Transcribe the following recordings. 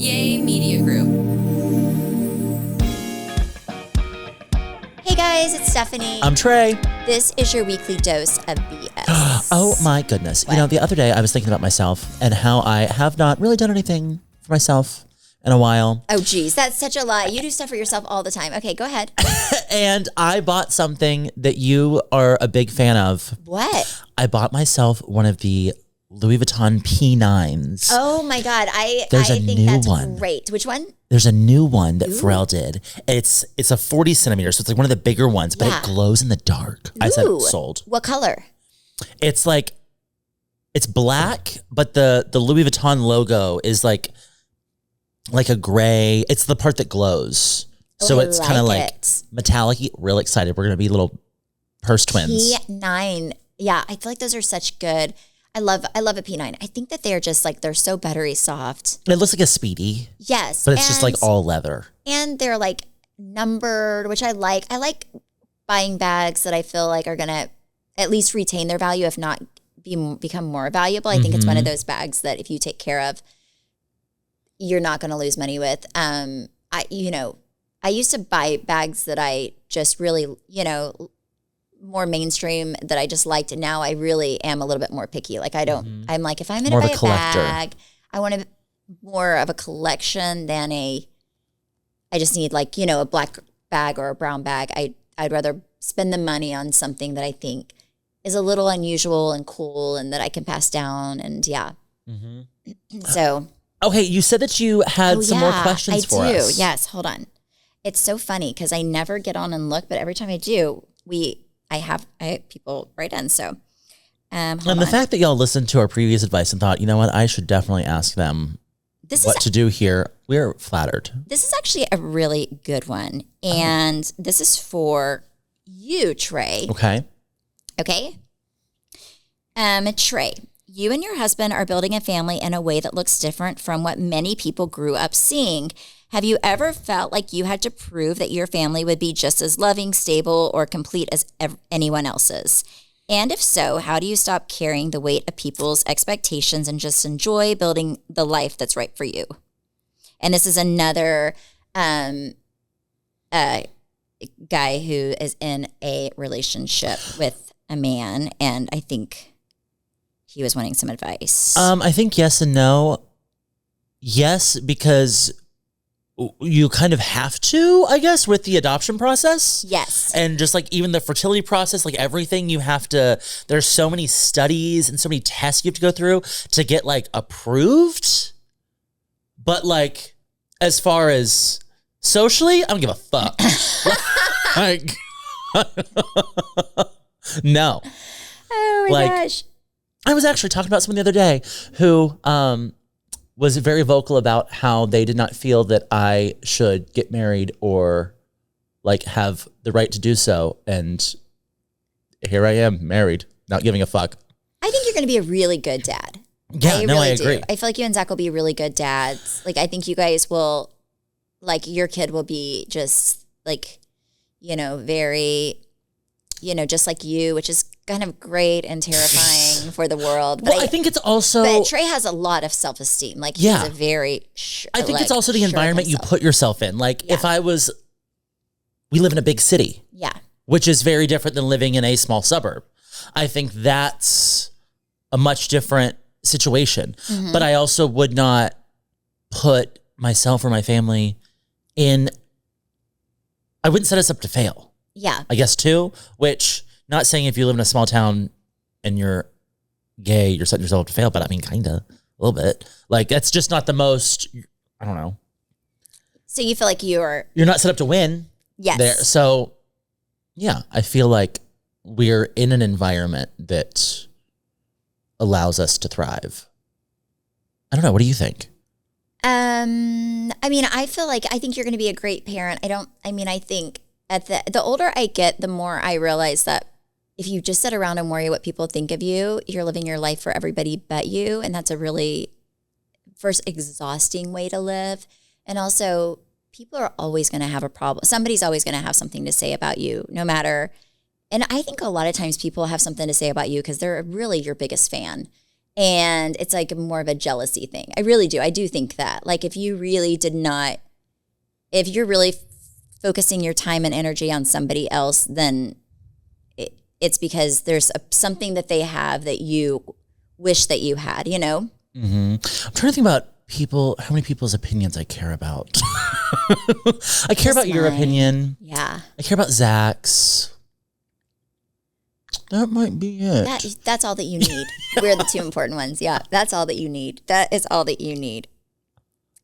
Yay Media Group. Hey guys, it's Stephanie. I'm Trey. This is your weekly dose of BS. Oh my goodness. What? You know, the other day I was thinking about myself and how I have not really done anything for myself in a while. Oh geez, that's such a lie. You do stuff for yourself all the time. Okay, go ahead. And I bought something that you are a big fan of. What? I bought myself one of the Louis Vuitton P9s. Oh my God, I There's a think new that's one. great. Which one? There's a new one that Pharrell did. It's a 40 centimeter, so it's like one of the bigger ones, but Yeah. it glows in the dark. I said Ooh. sold. What color? It's like, it's black, but the Louis Vuitton logo is like a gray. It's the part that glows. So I it's kind of like it. metallic-y. Real excited. We're going to be little purse twins. P9. Yeah, I feel like those are such good. I love a P9. I think that they're just like, they're so buttery soft. It looks like a Speedy, Yes. but it's just like all leather. And they're like numbered, which I like. I like buying bags that I feel like are going to at least retain their value, if not become more valuable. I think it's one of those bags that if you take care of, you're not going to lose money with. I used to buy bags that I just really, more mainstream that I just liked. And now I really am a little bit more picky. Like I'm like, if I'm going to buy a bag, I want more of a collection than I just need like, a black bag or a brown bag. I'd rather spend the money on something that I think is a little unusual and cool and that I can pass down. And yeah. So. Okay, you said that you had some more questions for us. I do. Yes, hold on. It's so funny because I never get on and look, but every time I do, I have people write in. So, and the fact that y'all listened to our previous advice and thought, you know what, I should definitely ask them what to do here. We're flattered. This is actually a really good one, and this is for you, Trey. Okay. Okay. Trey, you and your husband are building a family in a way that looks different from what many people grew up seeing. Have you ever felt like you had to prove that your family would be just as loving, stable, or complete as anyone else's? And if so, how do you stop carrying the weight of people's expectations and just enjoy building the life that's right for you? And this is another guy who is in a relationship with a man, and I think he was wanting some advice. I think yes and no. Yes, because you kind of have to, I guess, with the adoption process. Yes. And just like even the fertility process, like everything you have to, there's so many studies and so many tests you have to go through to get like approved. But like, as far as socially, I don't give a fuck. Like, no. Oh my gosh. I was actually talking about someone the other day who was very vocal about how they did not feel that I should get married or like have the right to do so. And here I am, married, not giving a fuck. I think you're going to be a really good dad. Yeah, I agree. Do. I feel like you and Zach will be really good dads. Like, I think you guys will, like, your kid will be just like, very, just like you, which is kind of great and terrifying for the world. But I think it's also... But Trey has a lot of self-esteem. Like, he's a very... I think it's also the environment you put yourself in. Like, if we live in a big city. Yeah. Which is very different than living in a small suburb. I think that's a much different situation. Mm-hmm. But I also would not put myself or my family in... I wouldn't set us up to fail. Yeah. I guess too, which... Not saying if you live in a small town and you're gay, you're setting yourself up to fail, but I mean, kind of, a little bit. Like, that's just not the most, I don't know. So you feel like you're not set up to win. Yes. There. So, yeah, I feel like we're in an environment that allows us to thrive. I don't know. What do you think? I mean, I think you're going to be a great parent. I think the older I get, the more I realize that if you just sit around and worry what people think of you, you're living your life for everybody but you. And that's a really, first, exhausting way to live. And also, people are always going to have a problem. Somebody's always going to have something to say about you, no matter. And I think a lot of times people have something to say about you because they're really your biggest fan. And it's like more of a jealousy thing. I really do. I do think that. Like if you really if you're really focusing your time and energy on somebody else, then it's because there's something that they have that you wish that you had, you know? Mm-hmm. I'm trying to think about how many people's opinions I care about. I care about your opinion. Yeah. I care about Zach's. That might be it. That's all that you need. We're the two important ones. Yeah, that's all that you need. That is all that you need.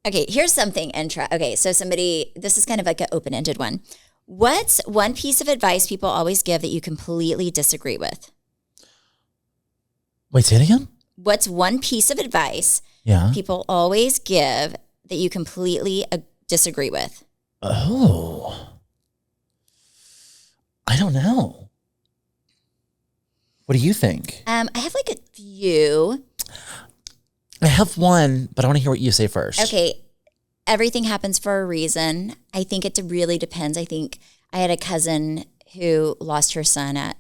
Okay, here's something. Okay, so this is kind of like an open-ended one. What's one piece of advice people always give that you completely disagree with? Wait, say it again? What's one piece of advice people always give that you completely disagree with? Oh. I don't know. What do you think? I have like a few. I have one, but I want to hear what you say first. Okay. Everything happens for a reason. I think it really depends. I think I had a cousin who lost her son at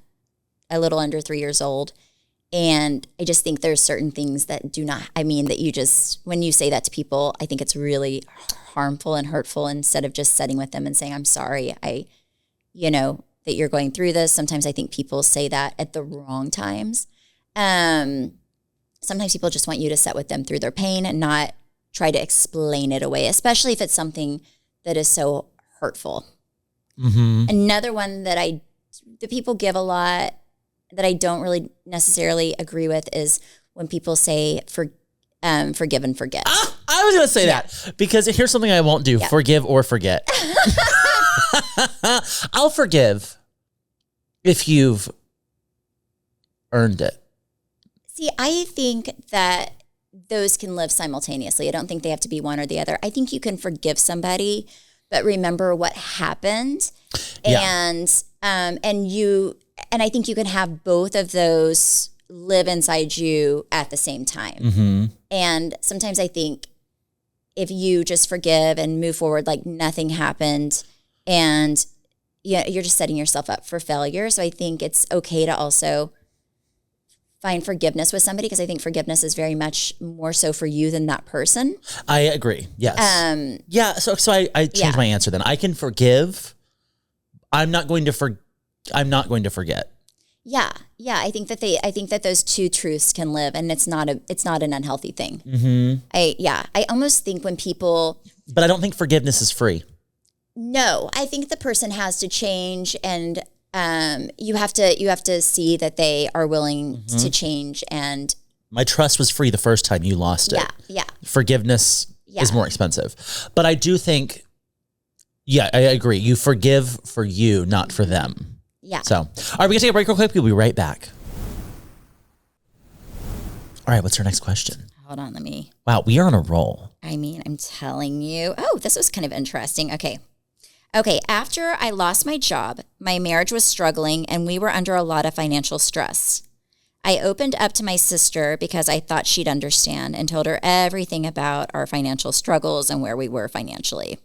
a little under 3 years old. And I just think there's certain things that that you just, when you say that to people, I think it's really harmful and hurtful instead of just sitting with them and saying, I'm sorry, that you're going through this. Sometimes I think people say that at the wrong times. Sometimes people just want you to sit with them through their pain and not try to explain it away, especially if it's something that is so hurtful. Mm-hmm. Another one that people give a lot that I don't really necessarily agree with is when people say forgive and forget. I was going to say that because here's something I won't do. Yeah. Forgive or forget. I'll forgive if you've earned it. See, I think that those can live simultaneously. I don't think they have to be one or the other. I think you can forgive somebody, but remember what happened. Yeah. And I think you can have both of those live inside you at the same time. Mm-hmm. And sometimes I think if you just forgive and move forward like nothing happened, and you're just setting yourself up for failure. So I think it's okay to also find forgiveness with somebody, because I think forgiveness is very much more so for you than that person. I agree. Yes. So I changed my answer then. I can forgive. I'm not going to forget. Yeah. I think that those two truths can live, and it's not an unhealthy thing. Mm-hmm. I almost think when people, but I don't think forgiveness is free. No, I think the person has to change, and you have to see that they are willing to change. And my trust was free the first time you lost it. Yeah. Forgiveness is more expensive, but I do think. Yeah, I agree. You forgive for you, not for them. Yeah. So, all right, we're going to take a break real quick. We'll be right back. All right, what's our next question? Hold on, Wow, we are on a roll. I mean, I'm telling you. Oh, this was kind of interesting. Okay, after I lost my job, my marriage was struggling, and we were under a lot of financial stress. I opened up to my sister because I thought she'd understand, and told her everything about our financial struggles and where we were financially.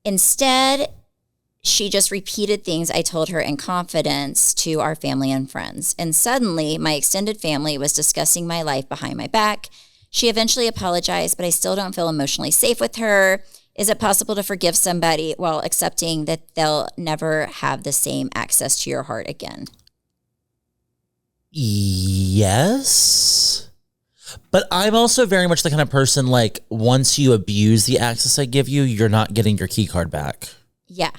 Instead, she just repeated things I told her in confidence to our family and friends. And suddenly, my extended family was discussing my life behind my back. She eventually apologized, but I still don't feel emotionally safe with her. Is it possible to forgive somebody while accepting that they'll never have the same access to your heart again? Yes. But I'm also very much the kind of person, like, once you abuse the access I give you, you're not getting your key card back. Yeah.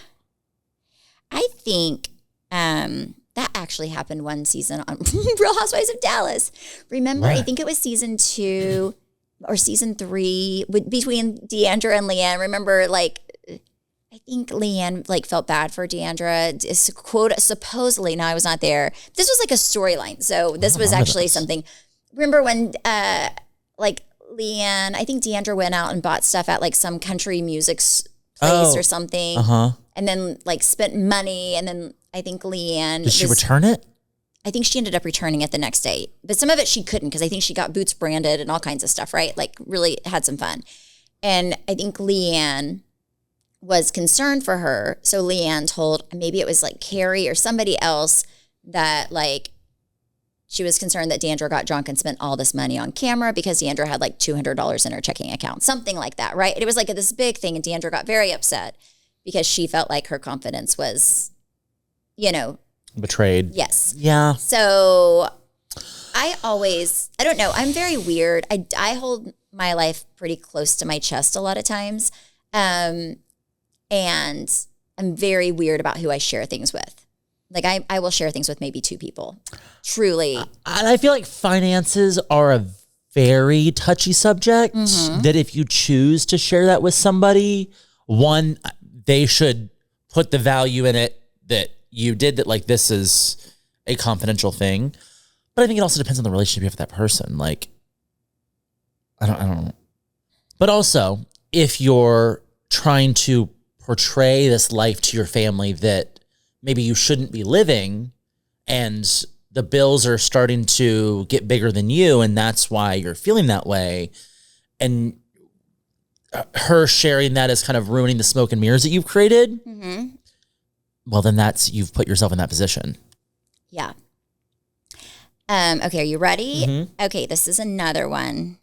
I think that actually happened one season on Real Housewives of Dallas. Remember, I think it was season 2 or season 3 between Deandra and Leanne. Remember, like, I think Leanne felt bad for Deandra. Supposedly, now I was not there. This was like a storyline. So this was actually something. Remember when Leanne, I think Deandra went out and bought stuff at like some country music place or something. And then spent money. And then I think Leanne. Did she return it? I think she ended up returning it the next day. But some of it she couldn't, because I think she got boots branded and all kinds of stuff, right? Like really had some fun. And I think Leanne was concerned for her. So Leanne told, maybe it was like Carrie or somebody else, that she was concerned that Deandra got drunk and spent all this money on camera because Deandra had like $200 in her checking account, something like that, right? It was like this big thing, and Deandra got very upset because she felt like her confidence was, betrayed. Yes. Yeah. So I don't know, I'm very weird. I hold my life pretty close to my chest a lot of times. And I'm very weird about who I share things with. Like I will share things with maybe 2 people. Truly. And I feel like finances are a very touchy subject that if you choose to share that with somebody, one, they should put the value in it that you did, that like this is a confidential thing. But I think it also depends on the relationship you have with that person. Like, I don't know. But also, if you're trying to portray this life to your family that maybe you shouldn't be living, and the bills are starting to get bigger than you, and that's why you're feeling that way, and her sharing that is kind of ruining the smoke and mirrors that you've created, well, then you've put yourself in that position. Yeah. Okay, are you ready? Okay, this is another one.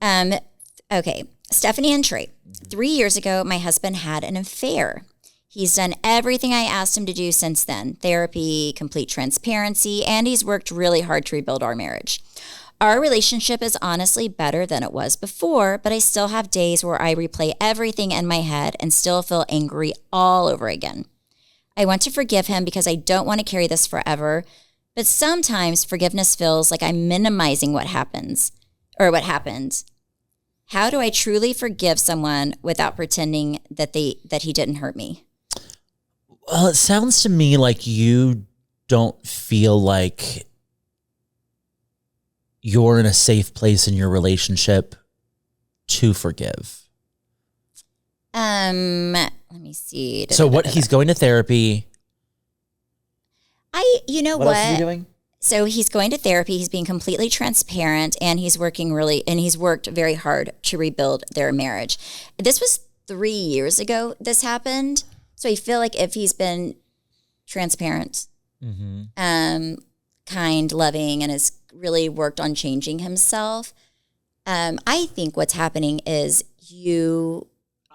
Okay, Stephanie and Trey. 3 years ago, my husband had an affair. He's done everything I asked him to do since then. Therapy, complete transparency, and he's worked really hard to rebuild our marriage. Our relationship is honestly better than it was before, but I still have days where I replay everything in my head and still feel angry all over again. I want to forgive him because I don't want to carry this forever, but sometimes forgiveness feels like I'm minimizing what happened. How do I truly forgive someone without pretending that he didn't hurt me? Well, it sounds to me like you don't feel like you're in a safe place in your relationship to forgive. Let me see. So he's going to therapy. What else is he doing? So he's going to therapy. He's being completely transparent, and he's worked very hard to rebuild their marriage. This was 3 years ago this happened. So I feel like if he's been transparent, kind, loving, and has really worked on changing himself, I think what's happening is you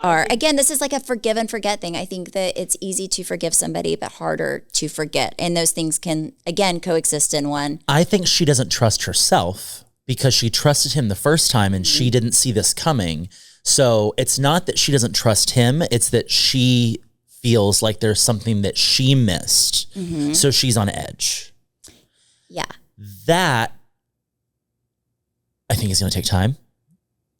are, again, this is like a forgive and forget thing. I think that it's easy to forgive somebody, but harder to forget. And those things can, again, coexist in one. I think she doesn't trust herself because she trusted him the first time and she didn't see this coming. So it's not that she doesn't trust him. It's that she feels like there's something that she missed. So she's on edge. Yeah. That, I think, is going to take time.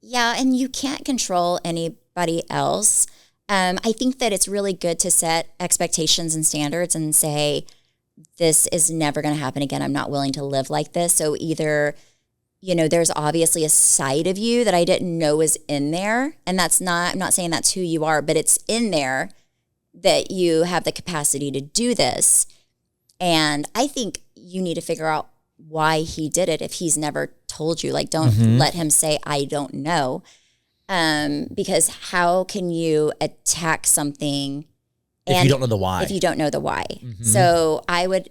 Yeah, and you can't control anybody else. I think that it's really good to set expectations and standards and say, this is never going to happen again. I'm not willing to live like this. So either, there's obviously a side of you that I didn't know was in there. And I'm not saying that's who you are, but it's in there that you have the capacity to do this. And I think you need to figure out why he did it if he's never told you. Like, don't let him say, I don't know. Because how can you attack something if you don't know the why? If you don't know the why. So I would,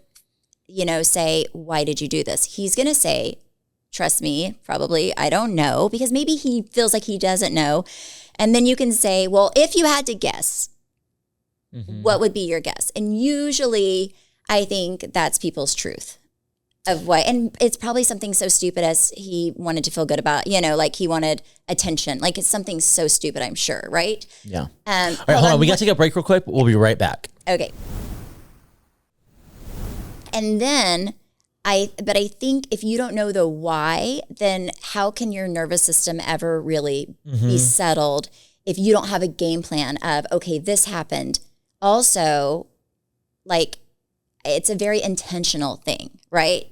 say, why did you do this? He's going to say, trust me, probably, I don't know, because maybe he feels like he doesn't know. And then you can say, well, if you had to guess, what would be your guess? And usually I think that's people's truth of why. And it's probably something so stupid as he wanted to feel good about, like he wanted attention. Like it's something so stupid, I'm sure, right? Yeah. All right, hold on. We got to take a break real quick. We'll be right back. Okay. And then I think if you don't know the why, then how can your nervous system ever really be settled if you don't have a game plan of, okay, this happened. Also, like, it's a very intentional thing, right?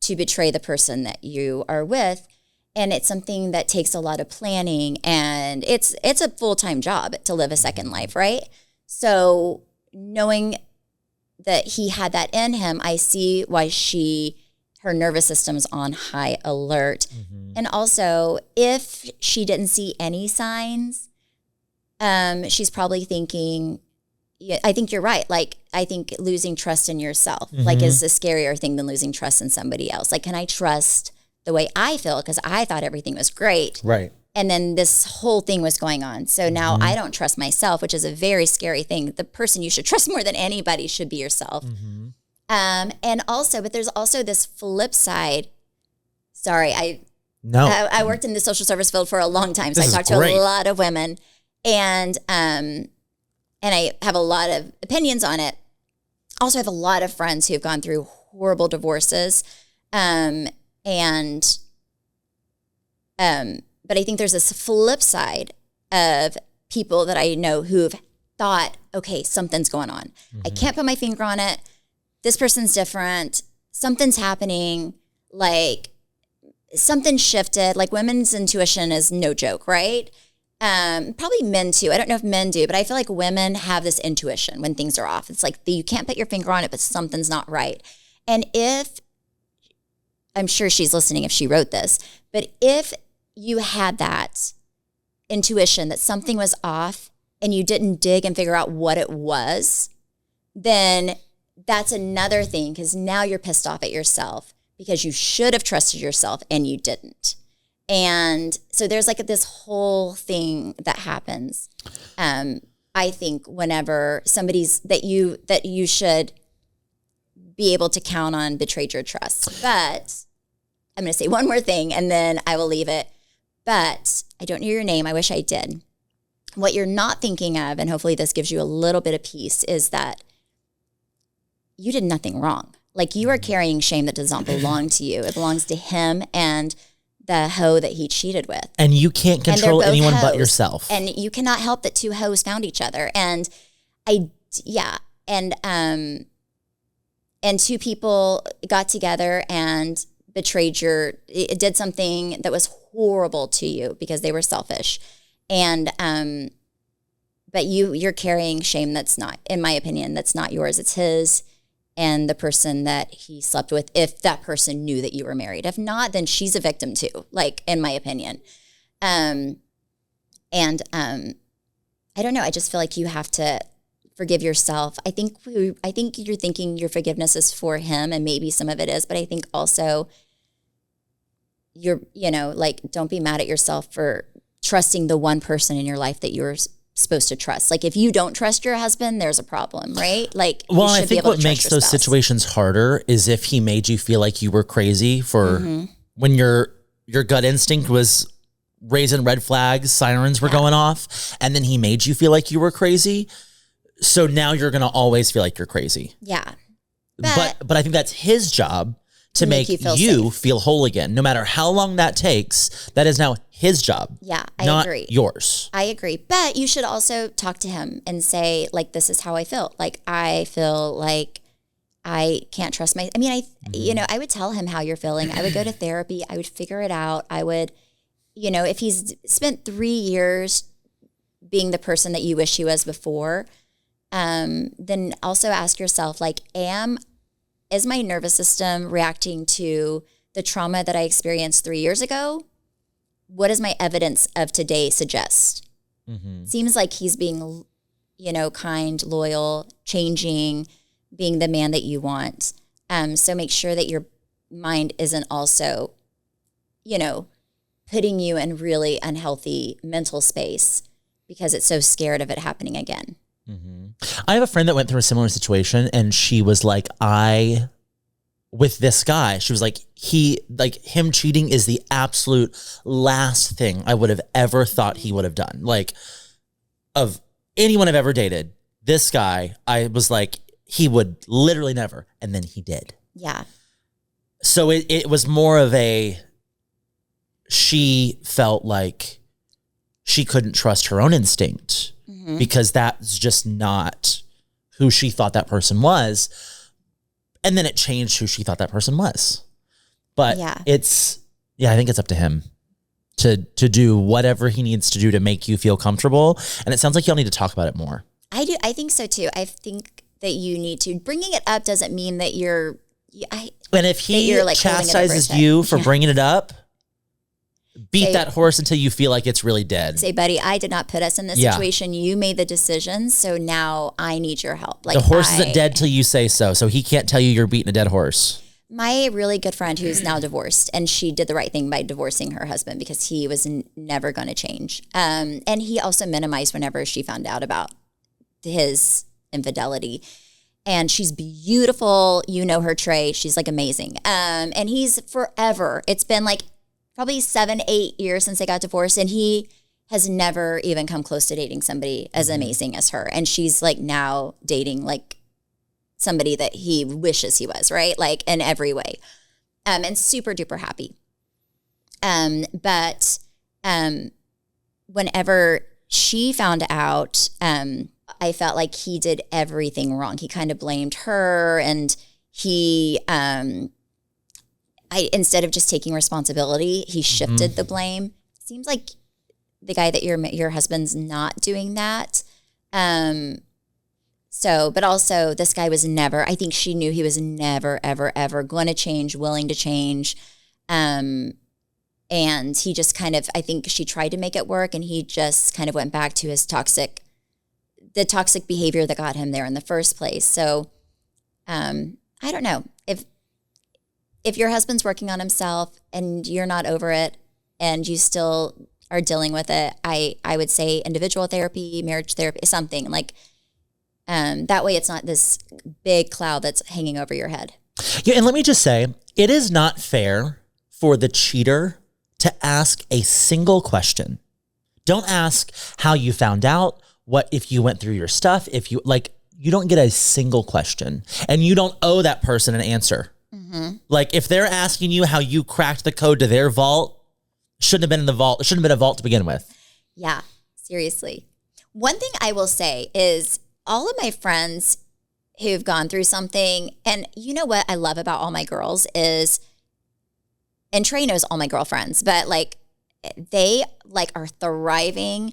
To betray the person that you are with. And it's something that takes a lot of planning, and it's a full-time job to live a second life, right? So knowing that he had that in him, I see why her nervous system's on high alert. And also, if she didn't see any signs, she's probably thinking, yeah, I think you're right. Like, I think losing trust in yourself, like, is a scarier thing than losing trust in somebody else. Like, can I trust the way I feel? Because I thought everything was great. Right. And then this whole thing was going on. So now I don't trust myself, which is a very scary thing. The person you should trust more than anybody should be yourself. And also, but there's also this flip side. Sorry, I worked in the social service field for a long time. So I talked to a lot of women, and I have a lot of opinions on it. Also, I have a lot of friends who have gone through horrible divorces. But I think there's this flip side of people that I know who've thought, okay, something's going on. I can't put my finger on it. This person's different. Something's happening. Like, something shifted. Like, women's intuition is no joke, right? Probably men too. I don't know if men do, but I feel like women have this intuition when things are off. It's like you can't put your finger on it, but something's not right. And I'm sure she's listening if she wrote this, but if you had that intuition that something was off and you didn't dig and figure out what it was, then that's another thing, because now you're pissed off at yourself because you should have trusted yourself and you didn't. And so there's like this whole thing that happens. I think whenever somebody's that you should be able to count on betrayed your trust. But I'm going to say one more thing and then I will leave it. But I don't know your name. I wish I did. What you're not thinking of, and hopefully this gives you a little bit of peace, is that you did nothing wrong. Like, you are carrying shame that does not belong to you. It belongs to him and the hoe that he cheated with. And you can't control anyone but yourself. And you cannot help that two hoes found each other. And and two people got together and it did something that was horrible to you because they were selfish. And but you're carrying shame that's not, in my opinion, that's not yours. It's his and the person that he slept with, if that person knew that you were married. If not, then she's a victim too, like, in my opinion. I don't know. I just feel like you have to forgive yourself. I think you're thinking your forgiveness is for him, and maybe some of it is, but I think also don't be mad at yourself for trusting the one person in your life that you're supposed to trust. Like, if you don't trust your husband, there's a problem, right? Like, well, I think what makes those situations harder is if he made you feel like you were crazy for when your gut instinct was raising red flags, sirens were going off, and then he made you feel like you were crazy. So now you're going to always feel like you're crazy. Yeah. But I think that's his job to make you feel whole again. No matter how long that takes, that is now his job. Yeah, I agree. Not yours. I agree. But you should also talk to him and say, like, this is how I feel. Like, I feel like I can't trust I would tell him how you're feeling. I would go to therapy. I would figure it out. I would, if he's spent 3 years being the person that you wish he was before, then also ask yourself, like, is my nervous system reacting to the trauma that I experienced 3 years ago? What does my evidence of today suggest? Seems like he's being, kind, loyal, changing, being the man that you want. So make sure that your mind isn't also, putting you in really unhealthy mental space because it's so scared of it happening again. I have a friend that went through a similar situation, and she was like, with this guy, she was like, him cheating is the absolute last thing I would have ever thought he would have done. Like, of anyone I've ever dated, this guy, I was like, he would literally never. And then he did. Yeah. So it was more of she felt like she couldn't trust her own instinct. Because that's just not who she thought that person was. And then it changed who she thought that person was. But I think it's up to him to do whatever he needs to do to make you feel comfortable. And it sounds like y'all need to talk about it more. I do. I think so too. I think that you need to. Bringing it up doesn't mean that you're... and if he chastises you for bringing it up, beat that horse until you feel like it's really dead. Say, buddy, I did not put us in this situation. You made the decision, so now I need your help. Like, the horse isn't dead till you say so, so he can't tell you you're beating a dead horse. My really good friend who's now divorced, and she did the right thing by divorcing her husband because he was never going to change. And he also minimized whenever she found out about his infidelity. And she's beautiful. You know her, Trey. She's like amazing. And he's forever. It's been like probably 7-8 years since they got divorced, and he has never even come close to dating somebody as amazing as her. And she's like now dating like somebody that he wishes he was, right? Like in every way. And super duper happy. But whenever she found out, I felt like he did everything wrong. He kind of blamed her, and he instead of just taking responsibility, he shifted the blame. Seems like the guy that your husband's not doing that. But also this guy was never, I think she knew he was never, ever, ever going to change, willing to change. And he just kind of, I think she tried to make it work, and he just kind of went back to his toxic behavior that got him there in the first place. So I don't know. If your husband's working on himself and you're not over it and you still are dealing with it, I would say individual therapy, marriage therapy, something like that way it's not this big cloud that's hanging over your head. Yeah, and let me just say, it is not fair for the cheater to ask a single question. Don't ask how you found out, what if you went through your stuff, if you you don't get a single question, and you don't owe that person an answer. Mm-hmm. Like if they're asking you how you cracked the code to their vault, shouldn't have been in the vault. It shouldn't have been a vault to begin with. Yeah, seriously. One thing I will say is all of my friends who've gone through something, and you know what I love about all my girls is, and Trey knows all my girlfriends, but like they like are thriving,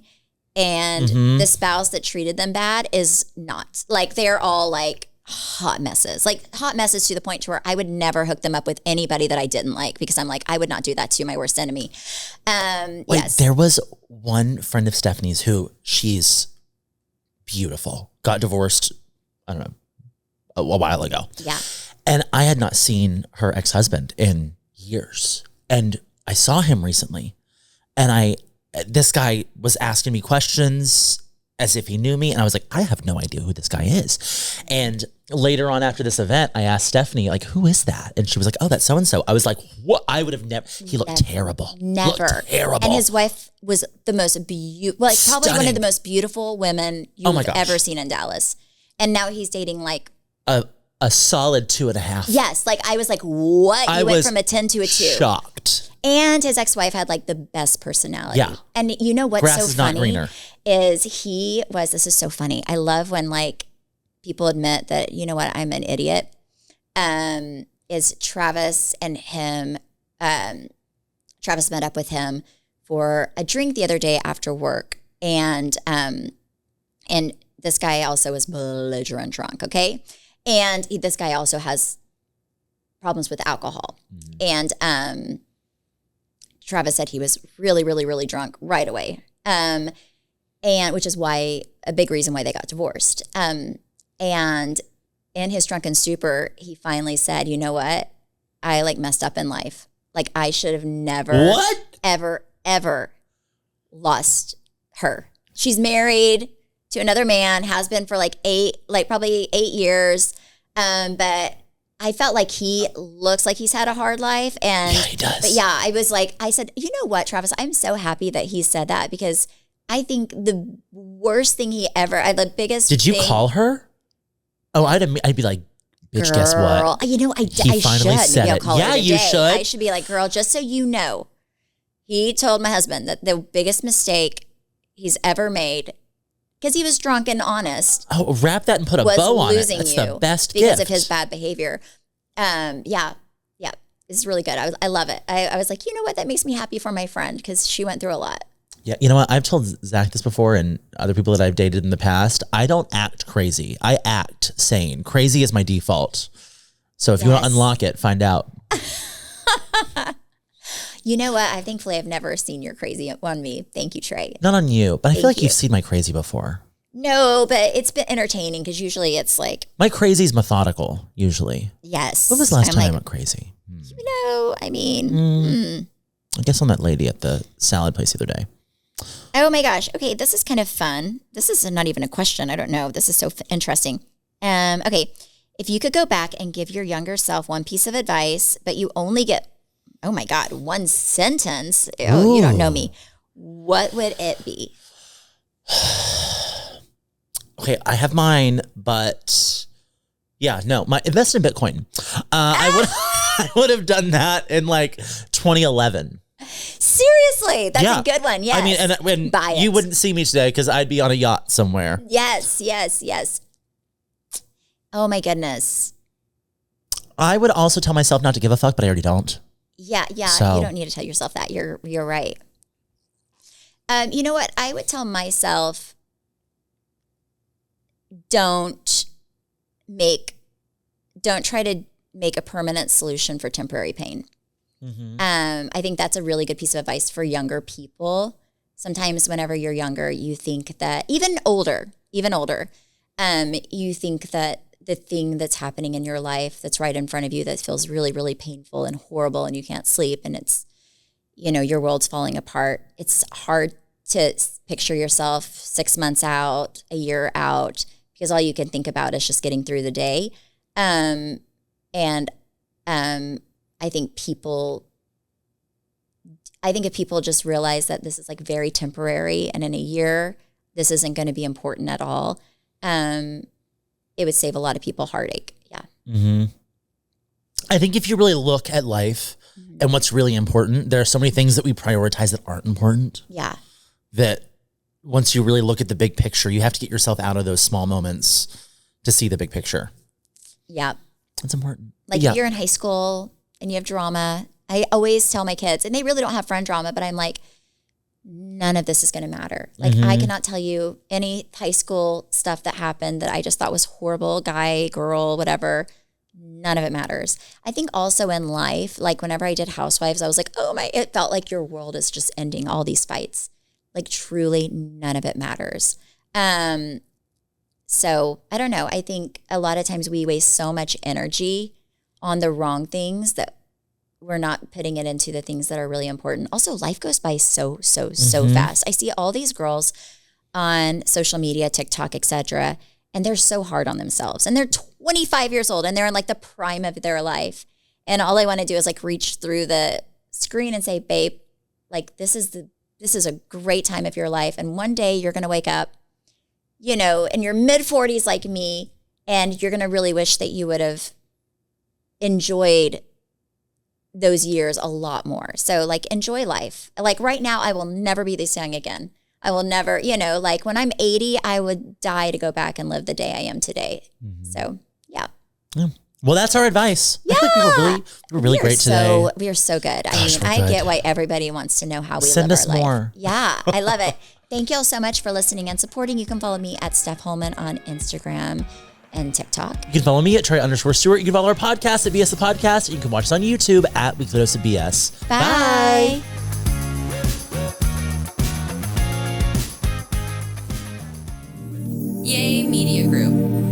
and the spouse that treated them bad is not. Like they're all like hot messes to the point to where I would never hook them up with anybody that I didn't like, because I'm like, I would not do that to my worst enemy. Yes. There was one friend of Stephanie's who she's beautiful, got divorced, I don't know, a while ago. Yeah. And I had not seen her ex-husband in years. And I saw him recently, and this guy was asking me questions as if he knew me. And I was like, I have no idea who this guy is. And later on after this event, I asked Stephanie, like, who is that? And she was like, oh, that's so-and-so. I was like, what? I would have never. He looked terrible. Never. Looked terrible. And his wife was the most beautiful, like probably Stunning. one of the most beautiful women you've ever seen in Dallas. And now he's dating like a solid 2.5. Yes. Like I was like, what? You went from a 10 to a 2. Shocked. And his ex-wife had like the best personality. Yeah. And you know what's Grass so is funny not greener. Is this is so funny. I love when like people admit that, you know what, I'm an idiot. Is Travis and him, Travis met up with him for a drink the other day after work. And this guy also was belligerent drunk. Okay. And this guy also has problems with alcohol. Mm-hmm. And, Travis said he was really, really, really drunk right away. And which is why a big reason why they got divorced. And in his drunken stupor, he finally said, you know what? I like messed up in life. Like I should have never, ever lost her. She's married to another man, has been for probably 8 years. But I felt like he looks like he's had a hard life. And yeah, he does. But yeah, I said, you know what, Travis, I'm so happy that he said that, because I think the worst thing the biggest Did you thing, call her? Oh, I'd be like, bitch, girl, guess what? You know, I finally should. said Maybe I'll it. call her Yeah, today. you should. I should be like, girl, just so you know, he told my husband that the biggest mistake he's ever made, because he was drunk and honest. Oh, wrap that and put a bow on it. That's the best because gift. of his bad behavior. Yeah, it's really good. I love it. I was like, you know what? That makes me happy for my friend, because she went through a lot. Yeah, you know what? I've told Zach this before, and other people that I've dated in the past. I don't act crazy. I act sane. Crazy is my default. So if you want to unlock it, find out. You know what? Thankfully, I've never seen your crazy on me. Thank you, Trey. Not on you, but I feel Thank like you. you've seen my crazy before. No, but it's been entertaining because usually it's like, My crazy's methodical, usually. yes. When was the last I'm time I like, went crazy? you know, I mean, I guess on that lady at the salad place the other day. oh my gosh. Okay, this is kind of fun. This is not even a question. I don't know. This is so interesting. Okay, if you could go back and give your younger self one piece of advice, but you only get, oh my God, one sentence. Oh, you don't know me. What would it be? Okay, I have mine, but yeah, no, my invest in Bitcoin. I would have done that in like 2011. Seriously, that's a good one. Yes. I mean, and Buy it. you wouldn't see me today because I'd be on a yacht somewhere. Yes. Oh my goodness. I would also tell myself not to give a fuck, but I already don't. Yeah. So- You don't need to tell yourself that. You're right. You know what? I would tell myself, don't try to make a permanent solution for temporary pain. I think that's a really good piece of advice for younger people. Sometimes whenever you're younger, you think that even older, you think that the thing that's happening in your life that's right in front of you that feels really, really painful and horrible and you can't sleep and it's, your world's falling apart. It's hard to picture yourself 6 months out, a year out, because all you can think about is just getting through the day. I think if people just realize that this is like very temporary and in a year, this isn't going to be important at all, it would save a lot of people heartache. Yeah. Mm-hmm. I think if you really look at life and what's really important, there are so many things that we prioritize that aren't important. Yeah. That once you really look at the big picture, you have to get yourself out of those small moments to see the big picture. Yeah. It's important. Like if you're in high school and you have drama, I always tell my kids, and they really don't have friend drama, but I'm like, none of this is going to matter. Like I cannot tell you any high school stuff that happened that I just thought was horrible, guy, girl, whatever. None of it matters. I think also in life, like whenever I did Housewives, I was like, it felt like your world is just ending, all these fights. Like truly none of it matters. So I don't know. I think a lot of times we waste so much energy on the wrong things that we're not putting it into the things that are really important. Also, life goes by so fast. I see all these girls on social media, TikTok, etc., and they're so hard on themselves. And they're 25 years old and they're in like the prime of their life. And all I want to do is like reach through the screen and say, babe, like this is a great time of your life. And one day you're going to wake up, in your mid 40s like me, and you're going to really wish that you would have enjoyed those years a lot more. So like enjoy life. Like right now, I will never be this young again. I will never, like when I'm 80, I would die to go back and live the day I am today. So yeah. Well, that's our advice. Yeah. I think we were really great today. We are so good. Gosh, I get why everybody wants to know how we Send live us our life. more. Yeah, I love it. Thank you all so much for listening and supporting. You can follow me at Steph Holman on Instagram and TikTok. You can follow me at Trey_Stewart. You can follow our podcast at BS the Podcast. You can watch us on YouTube at Weekly Dose of BS. Bye. Yay Media Group.